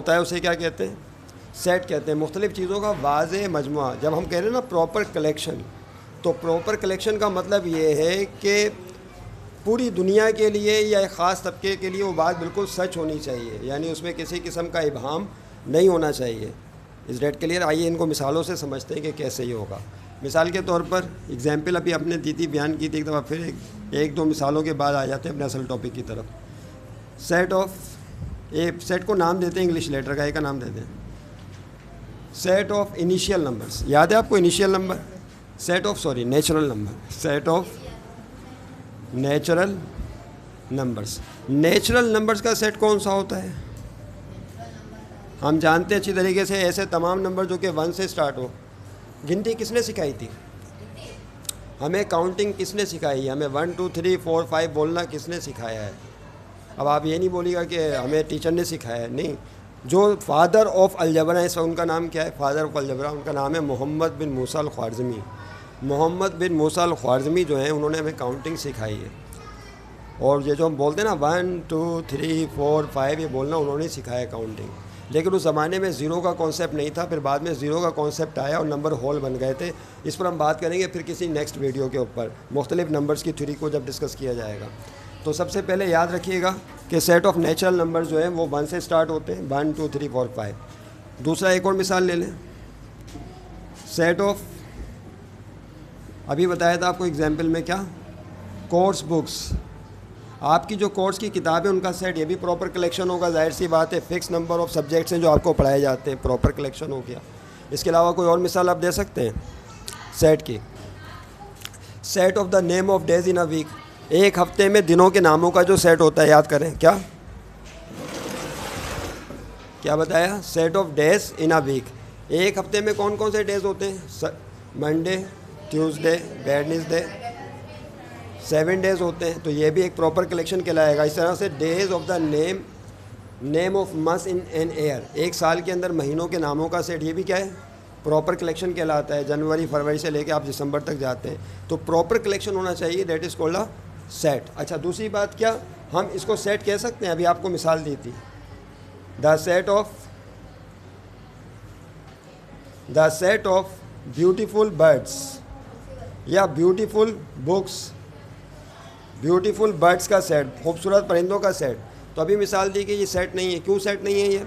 होता है उसे क्या कहते हैं, सेट कहते हैं। मुख्तलिफ़ चीज़ों का वाज़ेह मजमुआ। जब हम कह रहे हैं ना प्रॉपर कलेक्शन, तो प्रॉपर कलेक्शन का मतलब ये है कि पूरी दुनिया के लिए या एक ख़ास तबके के लिए वो बात बिल्कुल सच होनी चाहिए, यानी उसमें किसी किस्म का इबहाम नहीं होना चाहिए। इस डेट क्लियर। आइए इनको मिसालों से समझते हैं कि कैसे ये होगा। मिसाल के तौर पर एग्जाम्पल अभी आपने दी थी, बयान की थी, एक दफ़ा फिर एक दो मिसालों के बाद आ जाते हैं अपने असल टॉपिक की तरफ। सेट ऑफ ए, सेट को नाम देते हैं इंग्लिश लेटर का, ए का नाम देते हैं सेट ऑफ इनिशियल नंबर्स। याद है आपको initial number? Set of natural number, set of natural numbers. Natural numbers का सेट कौन सा होता है? हम जानते हैं अच्छी तरीके से, ऐसे तमाम नंबर जो कि 1 से स्टार्ट हो। गिनती किसने सिखाई थी हमें? काउंटिंग किसने सिखाई है हमें? 1 2 3 4 5 बोलना किसने सिखाया है? अब आप ये नहीं बोलिएगा कि हमें टीचर ने सिखाया है, नहीं। जो फादर ऑफ अलजबरा है, इस उनका नाम क्या है? फादर ऑफ अलजबरा उनका नाम है मोहम्मद बिन मूसा अल ख्वारिज़मी। मोहम्मद बिन मूसा अल ख्वारिज़मी जो हैं, उन्होंने हमें काउंटिंग सिखाई है। और ये जो हम बोलते हैं ना 1 2 3 4 5, ये बोलना उन्होंने सिखाया काउंटिंग। लेकिन उस ज़माने में ज़ीरो का कॉन्सेप्ट नहीं था, फिर बाद में ज़ीरो का कॉन्सेप्ट आया और नंबर होल बन गए थे। इस पर हम बात करेंगे फिर किसी नेक्स्ट वीडियो के ऊपर, मुख्तलिफ नंबर्स की थ्योरी को जब डिस्कस किया जाएगा। तो सबसे पहले याद रखिएगा कि सेट ऑफ नेचुरल नंबर्स जो हैं वो 1 से स्टार्ट होते हैं, 1 2 3 4 5। दूसरा एक और मिसाल ले लें, सेट ऑफ, अभी बताया था आपको एग्जाम्पल में क्या, कोर्स बुक्स। आपकी जो कोर्स की किताबें उनका सेट, ये भी प्रॉपर कलेक्शन होगा, जाहिर सी बात है। फिक्स नंबर ऑफ सब्जेक्ट्स हैं जो आपको पढ़ाए जाते हैं, प्रॉपर कलेक्शन हो गया। इसके अलावा कोई और मिसाल आप दे सकते हैं सेट की? Set of the name of days in a week. एक हफ्ते में दिनों के नामों का जो सेट होता है, याद करें क्या क्या बताया? Set of days in a week. एक हफ्ते में कौन कौन से डेज होते हैं? मंडे, ट्यूसडे, वेडनेसडे, 7 डेज़ होते हैं। तो ये भी एक प्रॉपर कलेक्शन कहलाएगा। इस तरह से days of the name of months in an year, एक साल के अंदर महीनों के नामों का सेट, ये भी क्या है? प्रॉपर कलेक्शन कहलाता है। जनवरी फरवरी से लेकर आप दिसंबर तक जाते हैं, तो प्रॉपर कलेक्शन होना चाहिए, that is called a set. अच्छा, दूसरी बात क्या, हम इसको सेट कह सकते हैं? अभी आपको मिसाल दी थी, the set of beautiful birds या ब्यूटीफुल बुक्स। ब्यूटीफुल बर्ड्स का सेट, खूबसूरत परिंदों का सेट। तो अभी मिसाल दी कि ये सेट नहीं है। क्यों सेट नहीं है ये?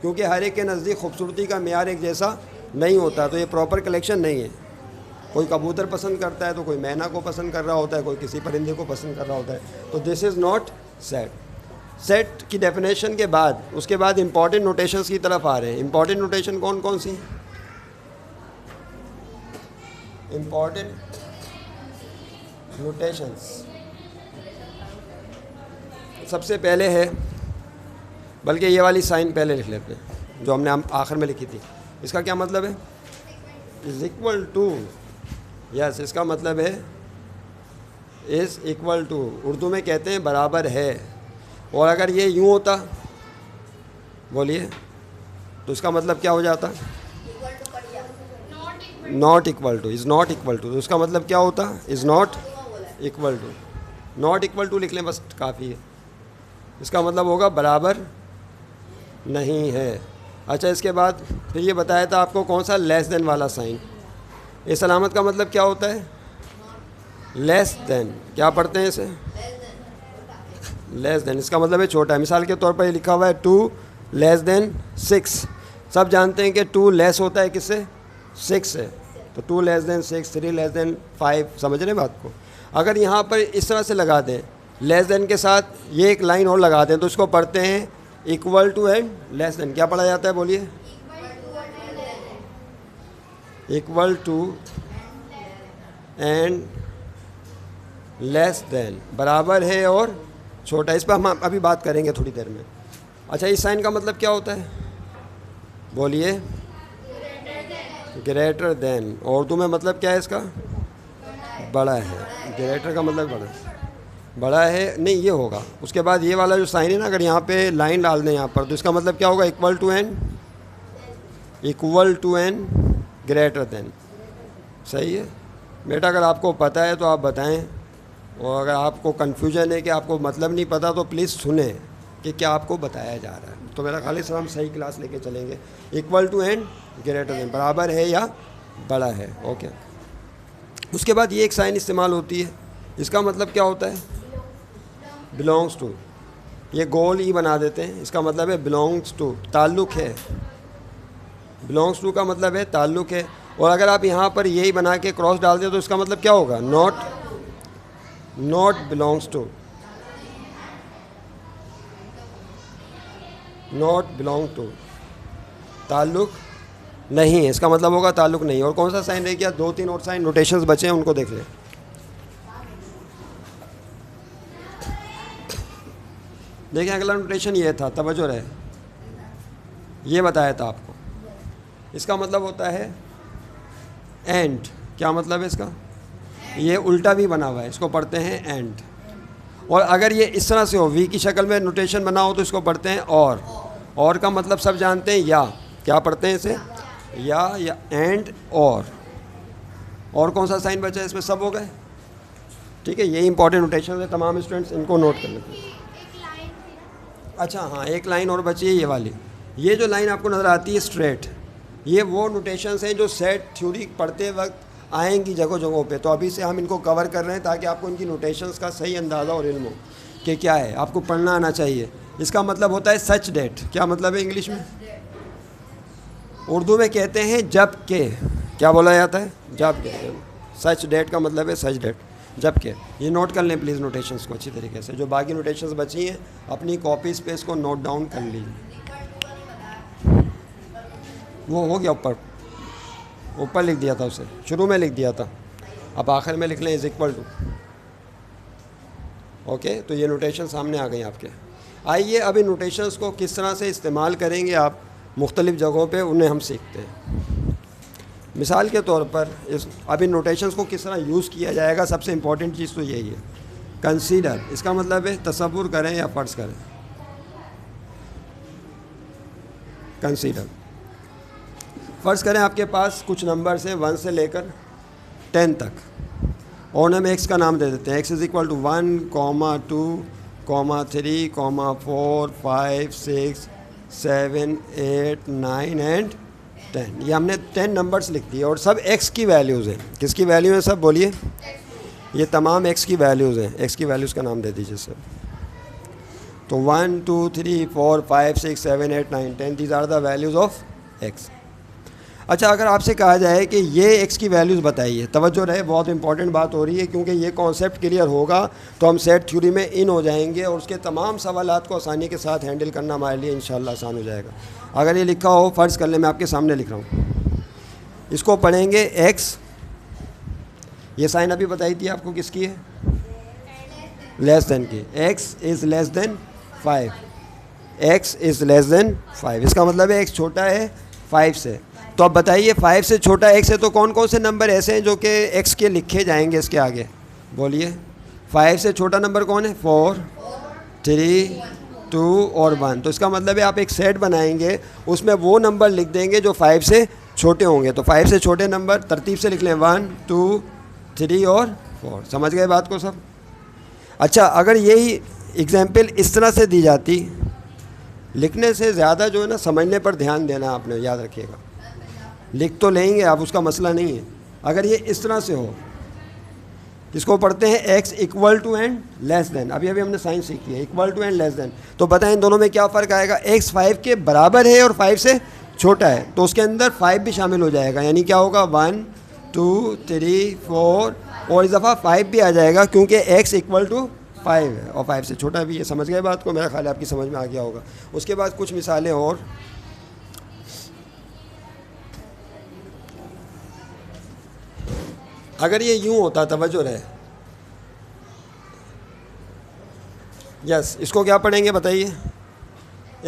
क्योंकि हर एक के नज़दीक खूबसूरती का मेयार एक जैसा नहीं होता, तो ये प्रॉपर कलेक्शन नहीं है। कोई कबूतर पसंद करता है तो कोई मैना को पसंद कर रहा होता है, कोई किसी परिंदे को पसंद कर रहा होता है, तो this is not set. Set की डेफिनेशन के बाद उसके बाद इंपॉर्टेंट नोटेशंस की तरफ आ रहे हैं। इंपॉर्टेंट नोटेशन कौन कौन सी? इंपॉर्टेंट नोटेशंस सबसे पहले है, बल्कि ये वाली साइन पहले लिख लेते हैं जो हमने आखिर में लिखी थी। इसका क्या मतलब है? इज़ इक्वल टू, यस, इसका मतलब है इज़ इक्वल टू, उर्दू में कहते हैं बराबर है। और अगर ये यूँ होता, बोलिए, तो इसका मतलब क्या हो जाता? Not equal to, is not equal to. तो उसका मतलब क्या होता? Is not equal to. Not equal to लिख लें, बस काफ़ी है। इसका मतलब होगा बराबर नहीं है। अच्छा, इसके बाद फिर ये बताया था आपको कौन सा, लेस देन वाला साइन। इस अलामत का मतलब क्या होता है? Less than. क्या पढ़ते हैं इसे? Less than. इसका मतलब है छोटा है। मिसाल के तौर पर ये लिखा हुआ है 2 लेस देन 6। सब जानते हैं कि 2 लेस होता है किससे? 6 से। तो 2 लेस देन 6, 3 लेस देन 5। समझ रहे हैं बात को? अगर यहाँ पर इस तरह से लगा दें, लेस देन के साथ ये एक लाइन और लगा दें, तो इसको पढ़ते हैं equal to and less than. क्या पढ़ा जाता है? बोलिए। Equal to and less than, बराबर है और छोटा। इस पर हम अभी बात करेंगे थोड़ी देर में। अच्छा, इस साइन का मतलब क्या होता है? बोलिए। Greater than. उर्दू में मतलब क्या है इसका? बड़ा है। ग्रेटर का मतलब बड़ा है, नहीं ये होगा। उसके बाद ये वाला जो साइन है ना, अगर यहाँ पे लाइन डाल दें यहाँ पर, तो इसका मतलब क्या होगा? Equal to and greater than. सही है बेटा? अगर आपको पता है तो आप बताएं, और अगर आपको कन्फ्यूजन है कि आपको मतलब नहीं पता, तो प्लीज़ सुने कि क्या आपको बताया जा रहा है। तो मेरा ख्याल है हम सही क्लास लेके चलेंगे। Equal to and greater than, बराबर है या बड़ा है। ओके, उसके बाद ये एक साइन इस्तेमाल होती है, इसका मतलब क्या होता है? Belongs to. ये गोल ई बना देते हैं, इसका मतलब है बिलोंग्स टू, ताल्लुक़ है। बिलोंग्स टू का मतलब है ताल्लुक़ है। और अगर आप यहाँ पर यही बना के क्रॉस डाल दें तो इसका मतलब क्या होगा? Not belongs to, not belong to, ताल्लुक़ नहीं है, इसका मतलब होगा ताल्लुक़ नहीं। और कौन सा साइन रह गया? 2-3 और साइन नोटेशंस बचे हैं, उनको देख लें। देखिए अगला नोटेशन ये था, तवज्जो रहे, ये बताया था आपको। इसका मतलब होता है एंड। क्या मतलब है इसका? ये उल्टा भी बना हुआ है, इसको पढ़ते हैं एंड। और अगर ये इस तरह से हो, वी की शक्ल में नोटेशन बना हो, तो इसको पढ़ते हैं और का मतलब सब जानते हैं, या। क्या पढ़ते हैं इसे? या एंड और कौन सा साइन बचा है इसमें? सब हो गए, ठीक है। ये इंपॉर्टेंट नोटेशन है, तमाम स्टूडेंट्स इनको नोट कर लेते हैं। अच्छा हाँ, एक लाइन और बची है, ये वाली। ये जो लाइन आपको नज़र आती है स्ट्रेट, ये वो नोटेशंस हैं जो सेट थ्योरी पढ़ते वक्त आएंगी जगह जगहों पे। तो अभी से हम इनको कवर कर रहे हैं ताकि आपको इनकी नोटेशंस का सही अंदाज़ा और इल्म हो कि क्या है, आपको पढ़ना आना चाहिए। इसका मतलब होता है सच डेट। क्या मतलब है इंग्लिश में? उर्दू में कहते हैं जब के। क्या बोला जाता है? जब के। सच डेट का मतलब है सच डेट, जब के। ये नोट कर लें प्लीज़ नोटेशंस को अच्छी तरीके से। जो बाकी नोटेशंस बची हैं अपनी कॉपीज़ पे इसको नोट डाउन कर लीजिए। वो हो गया, ऊपर लिख दिया था, उसे शुरू में लिख दिया था, अब आखिर में लिख लें इज़ इक्वल टू। ओके, तो ये नोटेशन सामने आ गई आपके। आइए अब इन नोटेशंस को किस तरह से इस्तेमाल करेंगे आप मुख्तलिफ़ जगहों पे, उन्हें हम सीखते हैं। मिसाल के तौर पर अब इन नोटेशंस को किस तरह यूज़ किया जाएगा, सबसे इम्पॉर्टेंट चीज़ तो यही है। कंसीडर, इसका मतलब है तसव्वुर करें या फ़र्ज़ करें। कंसीडर, फ़र्ज़ करें आपके पास कुछ नंबर्स हैं 1 से लेकर 10 तक, और हम एक्स का नाम दे देते हैं। X is equal to 1, 2, 3, 4, 5, 6, 7, 8, 9 and 10। ये हमने 10 नंबर्स लिख दिए और सब एक्स की वैल्यूज़ हैं। किसकी वैल्यू है सब? बोलिए। ये तमाम एक्स की वैल्यूज़ हैं। एक्स की वैल्यूज़ का नाम दे दीजिए सब। तो 1, 2, 3, 4, 5, 6, 7, 8, 9, 10 these are the values of X. अच्छा, अगर आपसे कहा जाए कि ये एक्स की वैल्यूज़ बताइए, तवज्जो रहे, बहुत इंपॉर्टेंट बात हो रही है, क्योंकि ये कॉन्सेप्ट क्लियर होगा तो हम सेट थ्योरी में इन हो जाएंगे और उसके तमाम सवालात को आसानी के साथ हैंडल करना हमारे लिए इंशाल्लाह आसान हो जाएगा। अगर ये लिखा हो, फ़र्ज़ कर ले मैं आपके सामने लिख रहा हूँ, इसको पढ़ेंगे एक्स। ये साइन अभी बताई थी आपको, किसकी है? लेस देन की। X is less than 5, x is less than 5, इसका मतलब है एक्स छोटा है 5 से। तो अब बताइए 5 से छोटा एक्स है तो कौन कौन से नंबर ऐसे हैं जो कि एक्स के लिखे जाएंगे इसके आगे? बोलिए। 5 से छोटा नंबर कौन है? 4, 3, 2 और 1। तो इसका मतलब है आप एक सेट बनाएंगे, उसमें वो नंबर लिख देंगे जो 5 से छोटे होंगे। तो 5 से छोटे नंबर तरतीब से लिख लें, 1, 2, 3 और 4। समझ गए बात को सब? अच्छा, अगर यही एग्जाम्पल इस तरह से दी जाती, लिखने से ज़्यादा जो है ना समझने पर ध्यान देना आपने, याद रखिएगा। लिख तो लेंगे आप, उसका मसला नहीं है। अगर ये इस तरह से हो, इसको पढ़ते हैं X equal to and less than. अभी हमने साइन सीखी है, equal to and less than. तो बताएं इन दोनों में क्या फ़र्क आएगा? एक्स 5 के बराबर है और 5 से छोटा है, तो उसके अंदर 5 भी शामिल हो जाएगा। यानी क्या होगा? 1, 2, 3, 4 और इस दफ़ा 5 भी आ जाएगा, क्योंकि एक्स इक्वल टू 5 है और 5 से छोटा भी है। समझ गए बात को? मेरा ख्याल आपकी समझ में आ गया होगा। उसके बाद कुछ मिसालें और। अगर ये यूँ होता, तवज्जो रहे, यस, इसको क्या पढ़ेंगे बताइए?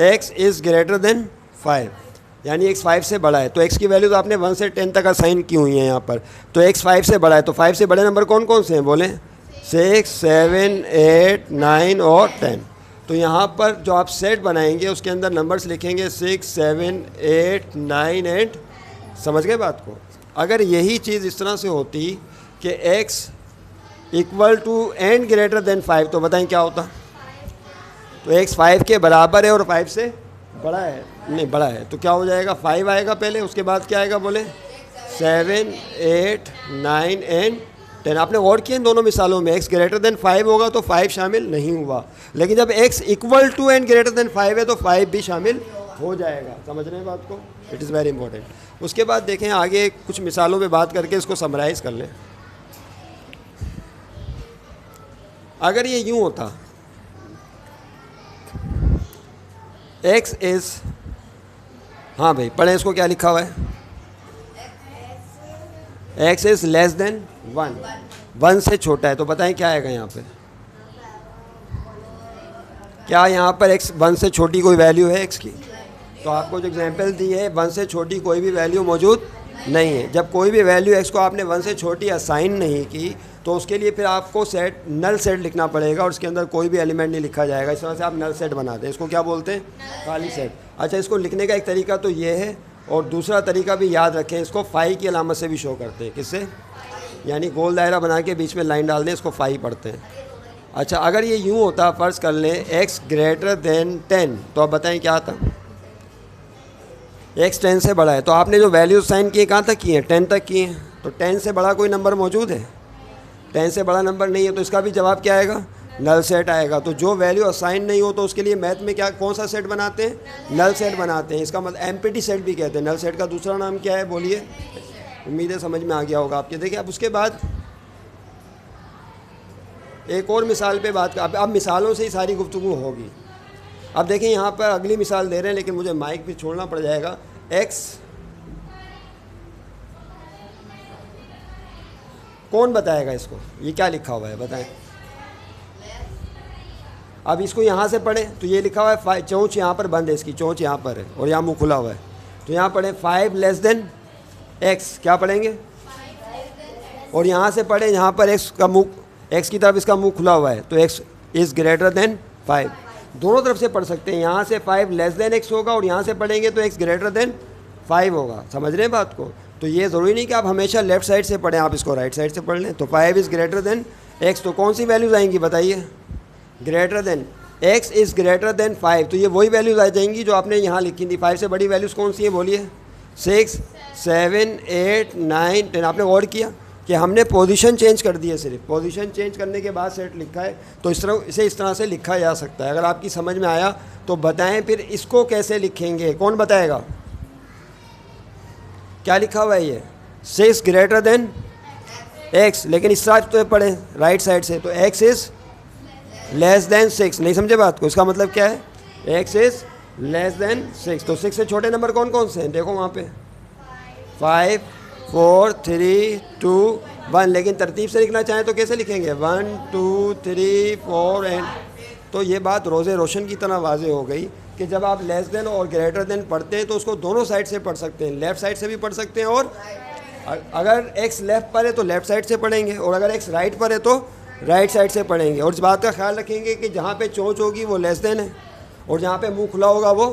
x इज़ ग्रेटर देन 5, यानी x 5 से बड़ा है। तो x की वैल्यूज़ आपने 1 से 10 तक असाइन की हुई हैं यहाँ पर। तो x 5 से बड़ा है, तो 5 से बड़े नंबर कौन कौन से हैं? बोलें। 6, 7, 8, 9 और 10। तो यहाँ पर जो आप सेट बनाएंगे उसके अंदर नंबर्स लिखेंगे 6, 7, 8, 9 एंड। समझ गए बात को? अगर यही चीज़ इस तरह से होती कि x equal to and greater than 5, तो बताएं क्या होता? तो x 5 के बराबर है और 5 से बड़ा है, नहीं बड़ा है तो क्या हो जाएगा, 5 आएगा पहले, उसके बाद क्या आएगा बोले, 7, 8, 9 एंड 10। आपने गौर किया इन दोनों मिसालों में x ग्रेटर देन 5 होगा तो 5 शामिल नहीं हुआ, लेकिन जब x equal to and greater than 5 है तो 5 भी शामिल हो जाएगा। समझ रहे हैं बात को, इट इज़ वेरी इंपॉर्टेंट। उसके बाद देखें आगे कुछ मिसालों पे बात करके इसको समराइज़ कर लें। अगर ये यूँ होता x इज़, हाँ भाई पढ़ें इसको, क्या लिखा हुआ है, x इज़ लेस देन 1 से छोटा है, तो बताएं क्या आएगा यहाँ पे, क्या यहाँ पर x 1 से छोटी कोई वैल्यू है x की? तो आपको जो एग्जांपल दी है 1 से छोटी कोई भी वैल्यू मौजूद नहीं है। जब कोई भी वैल्यू x को आपने 1 से छोटी असाइन नहीं की तो उसके लिए फिर आपको सेट, नल सेट लिखना पड़ेगा और उसके अंदर कोई भी एलिमेंट नहीं लिखा जाएगा। इस तरह से आप नल सेट बनाते हैं, इसको क्या बोलते हैं, खाली सेट। अच्छा, इसको लिखने का एक तरीका तो ये है, और दूसरा तरीका भी याद रखें, इसको फाई की अलामत से भी शो करते हैं। किससे? यानी गोल दायरा बना के बीच में लाइन डाल दें, इसको फाई पढ़ते हैं। अच्छा, अगर ये यूँ होता, फ़र्ज़ कर लें x ग्रेटर देन 10, तो आप बताएं क्या आता, x 10 से बड़ा है, तो आपने जो वैल्यू साइन किए कहाँ तक किए हैं, 10 तक किए हैं, तो 10 से बड़ा कोई नंबर मौजूद है, 10 से बड़ा नंबर नहीं है, तो इसका भी जवाब क्या आएगा, नल सेट आएगा। तो जो वैल्यू असाइन नहीं हो तो उसके लिए मैथ में क्या, कौन सा सेट बनाते हैं, नल सेट बनाते हैं। इसका मतलब एम्प्टी सेट भी कहते हैं। नल सेट का दूसरा नाम क्या है बोलिए, उम्मीद है समझ में आ गया होगा आपके। देखिए अब उसके बाद एक और मिसाल पे बात, अब मिसालों से ही सारी गुफ्तगू होगी। अब देखिए यहाँ पर अगली मिसाल दे रहे हैं, लेकिन मुझे माइक भी छोड़ना पड़ जाएगा। x, कौन बताएगा इसको, ये क्या लिखा हुआ है बताएं। अब इसको यहाँ से पढ़ें तो ये लिखा हुआ है, चोंच यहाँ पर बंद है, इसकी चोंच यहाँ पर है और यहाँ मुंह खुला हुआ है, तो यहाँ पढ़ें 5 लेस देन x, क्या पढ़ेंगे, और यहाँ से पढ़ें, यहाँ पर x का मुँह, x की तरफ इसका मुंह खुला हुआ है, तो x इज़ ग्रेटर देन 5। दोनों तरफ से पढ़ सकते हैं, यहाँ से 5 लेस देन x होगा और यहाँ से पढ़ेंगे तो x ग्रेटर देन 5 होगा। समझ रहे हैं बात को? तो ये ज़रूरी नहीं कि आप हमेशा लेफ़्ट साइड से पढ़ें, आप इसको राइट साइड से पढ़ लें। तो 5 इज़ ग्रेटर देन x, तो कौन सी वैल्यूज़ आएंगी बताइए, greater than, x is greater than 5, तो ये वही वैल्यूज़ आ जाएंगी जो आपने यहाँ लिखी थी। 5 से बड़ी वैल्यूज़ कौन सी हैं बोलिए, 6, 7, 8, 9, 10। आपने गौर किया कि हमने पोजीशन चेंज कर दी है, सिर्फ पोजीशन चेंज करने के बाद सेट लिखा है। तो इस तरह से लिखा जा सकता है। अगर आपकी समझ में आया तो बताएं फिर इसको कैसे लिखेंगे, कौन बताएगा, क्या लिखा हुआ है ये, 6 ग्रेटर देन x, लेकिन इस साइड तो पढ़ें राइट साइड से, तो x इज़ लेस देन 6। नहीं समझे बात को? इसका मतलब क्या है, x इज़ लेस देन 6। तो 6 से छोटे नंबर कौन कौन से हैं, देखो वहाँ पे 5, 4, 3, 2, 1। लेकिन तरतीब से लिखना चाहें तो कैसे लिखेंगे, 1, 2, 3, 4 एंड। तो ये बात रोज़े रोशन की तरह वाज़े हो गई कि जब आप लेस देन और ग्रेटर देन पढ़ते हैं तो उसको दोनों साइड से पढ़ सकते हैं, लेफ़्ट साइड से भी पढ़ सकते हैं, और अगर x लेफ़्ट पर है तो लेफ़्ट साइड से पढ़ेंगे, और अगर x राइट पर है तो राइट साइड से पढ़ेंगे। और इस बात का ख्याल रखेंगे कि जहाँ पे चोंच होगी वो लेस देन है और जहाँ पे मुंह खुला होगा वो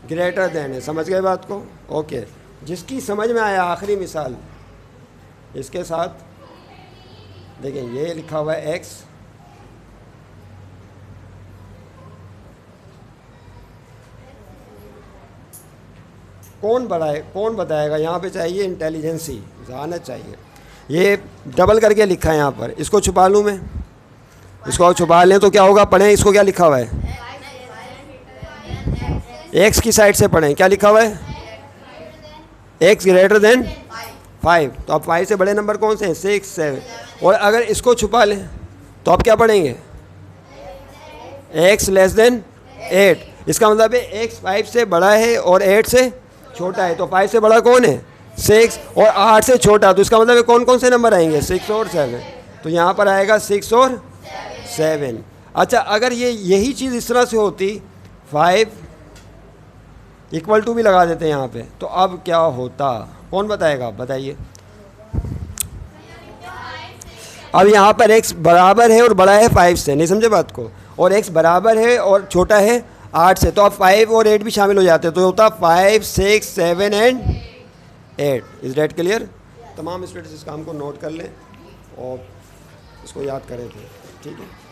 ग्रेटर देन है। समझ गए बात को? ओके, जिसकी समझ में आया आखिरी मिसाल इसके साथ देखें, ये लिखा हुआ है x, कौन बढ़ाए, कौन बताएगा? यहाँ पे चाहिए इंटेलिजेंसी, जहानत चाहिए। ये डबल करके लिखा है यहाँ पर, इसको छुपा लूँ मैं, इसको छुपा लें तो क्या होगा, पढ़ें इसको, क्या लिखा हुआ है, x की साइड से पढ़ें, क्या लिखा हुआ है, x ग्रेटर देन 5। तो अब 5 से बड़े नंबर कौन से हैं, 6, 7। और अगर इसको छुपा लें तो आप क्या पढ़ेंगे, x लेस देन 8। इसका मतलब है x 5 से बड़ा है और 8 से छोटा है। तो 5 से बड़ा कौन है, 6, और 8 से छोटा, तो इसका मतलब है कौन कौन से नंबर आएंगे, 6 और 7। तो यहाँ पर आएगा 6 और 7। अच्छा, अगर ये यही चीज़ इस तरह से होती, 5 इक्वल टू भी लगा देते हैं यहाँ पे, तो अब क्या होता, कौन बताएगा, बताइए। अब यहाँ पर x बराबर है और बड़ा है 5 से, नहीं समझे बात को, और x बराबर है और छोटा है 8 से, तो अब 5 और 8 भी शामिल हो जाते हैं, तो होता 5, 6, 7 एंड 8। Is that clear? तमाम स्टूडेंट्स इस काम को नोट कर लें और इसको याद करें थे, ठीक है।